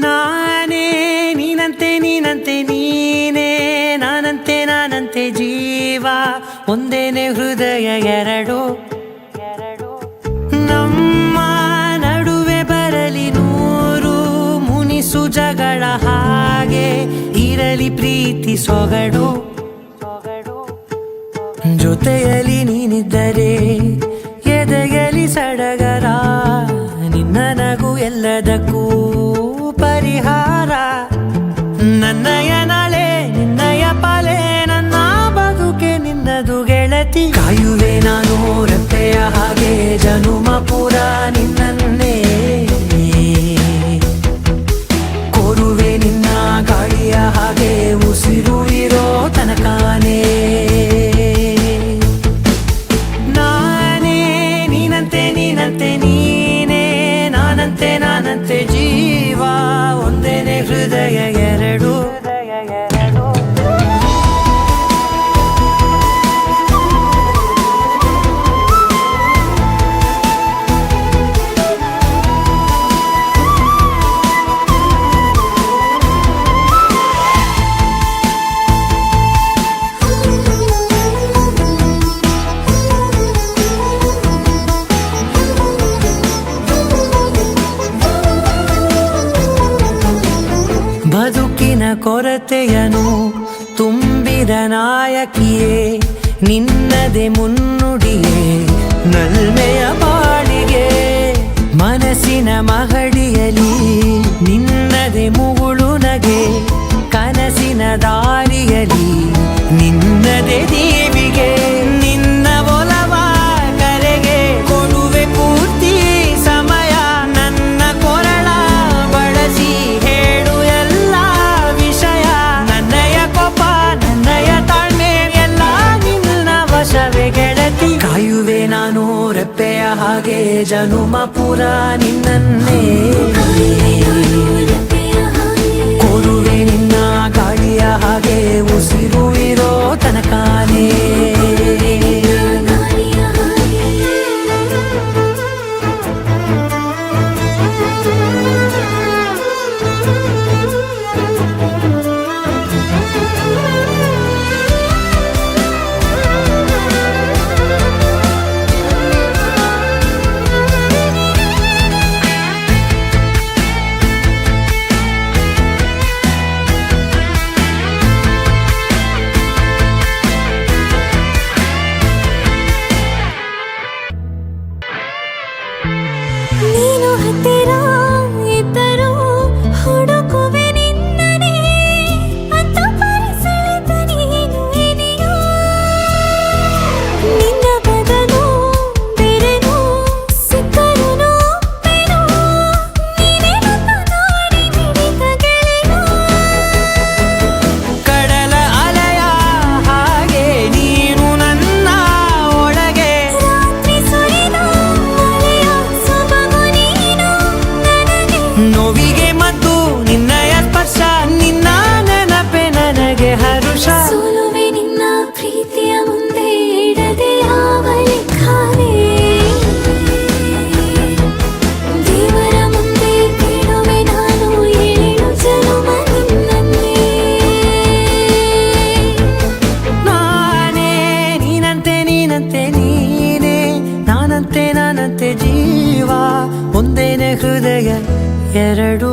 ನಾನೇ ನೀನಂತೆ ನೀನಂತೆ ನೀನೇ ನಾನಂತೆ ನಾನಂತೆ ಜೀವ ಒಂದೇನೆ ಹೃದಯ ಎರಡು ನಮ್ಮ ನಡುವೆ ಬರಲಿ ನೂರು ಮುನಿಸು ಜಗಳ ಹಾಗೆ ಇರಲಿ ಪ್ರೀತಿ ಸೊಗಡು ಜೊತೆಯಲ್ಲಿ ನೀನಿದ್ದರೆ ಎದೆಯಲಿ ಸಡಗರ ನಿನ್ನ ನಗು ಎಲ್ಲದಕ್ಕೂ ಪರಿಹಾರ ನನ್ನಯ ನಾಳೆ ನಿನ್ನಯ ಪಾಲೆ ನನ್ನ ಬದುಕೆ ನಿನ್ನದು ಗೆಳತಿ ಕಾಯುವೆ ನಾನು ರೆಪ್ಪೆಯ ಹಾಗೆ ಜನುಮ ಪೂರ ನಿನ್ನನ್ನೇ ಕೋರುವೆ ನಿನ್ನ ಗಾಳಿಯ ಹಾಗೆ ಉಸಿರು ಇರೋ ತನಕಾನೇ ನೀನಂತೆ ನೀನೇ ನಾನಂತೆ ನಾನಂತೆ ಜೀವ ಒಂದೇನೆ ಹೃದಯ ಎರಡು ಬದುಕಿನ ಕೊರತೆಯನು ತುಂಬಿದ ನಾಯಕಿಯೇ ನಿನ್ನದೆ ಮುನ್ನುಡಿಯೇ ನಲ್ಮೆಯ ಬಾಳಿಗೆ ಮನಸ್ಸಿನ ಮಹಡಿಯಲಿ ನಿನ್ನದೆ ಮುಗುಳು ನಗೆ ಕನಸಿನ ದಾರಿಯಲಿ ನಿನ್ನದೆ ದೀವಿಗೆ ನಿನ್ನ ಒಲವ ಕರೆಗೆ ಕೊಡುವೆ ಪೂರ್ತಿ ಸಮಯ ನನ್ನ ಕೊರಳ ಬಳಸಿ ಹೇಳು ಎಲ್ಲ ವಿಷಯ ನನ್ನಯ ಕೋಪ ನನ್ನಯ ತಾಳ್ಮೆ ಎಲ್ಲ ನಿನ್ನ ವಶವೇ ಗೆಳತಿ ಕಾಯುವೆ ನಾನು ರೆಪ್ಪೆಯ ಹಾಗೆ ಜನುಮ ಪೂರ ನಿನ್ನನ್ನೇ ಕೋರುವೆ ನಿನ್ನ ಗಾಳಿಯ ಹಾಗೆ ಉಸಿರು ಇರೋ ತನಕಾನೇ ನೀನು ಹತ್ತಿರ ಇದ್ದರೂ ಹುಡುಕುವೆ ನಿನ್ನನೇ ಅಂತ ಪರಿಸರದ ನೀನು ಇದೆಯೋ ನಿನ್ನ ಬದಲು ಬೇರೆನೋ ಸಿಕ್ಕರೂ ಬೇನೋ ನೀನೇ ನನ್ನ ನಾಡಿ ಮಿಡಿದ ಗೆಳೆಯೋ ಕಡಲ ಅಲೆಯ ಹಾಗೆ ನೀನು ನನ್ನ ಒಳಗೆ ರಾತ್ರಿ ಸುರಿದ ಮಳೆಯ ಸೊಬಗು ನೀನು ನನಗೆ ನೋವಿಗೆ ಮತ್ತು ನಿನ್ನಯ ಸ್ಪರ್ಶ ನಿನ್ನ ನೆನಪೆ ನನಗೆ ಹರುಷ ಸೋಲುವೆ ನಿನ್ನ ಪ್ರೀತಿಯ ಮುಂದೆ ಇಡದೆ ಯಾವ ಲೆಕ್ಕನೇ ದೇವರ ಮುಂದೆ ಕೇಳುವೆ ನಾನು ಏಳು ಜನುಮ ನಿನ್ನನ್ನೇ ನಾನೇ ನೀನಂತೆ ನೀನಂತೆ ನೀನೇ ನಾನಂತೆ ನಾನಂತೆ ಜೀವ ಒಂದೇನೆ ಹೃದಯ ಎರಡು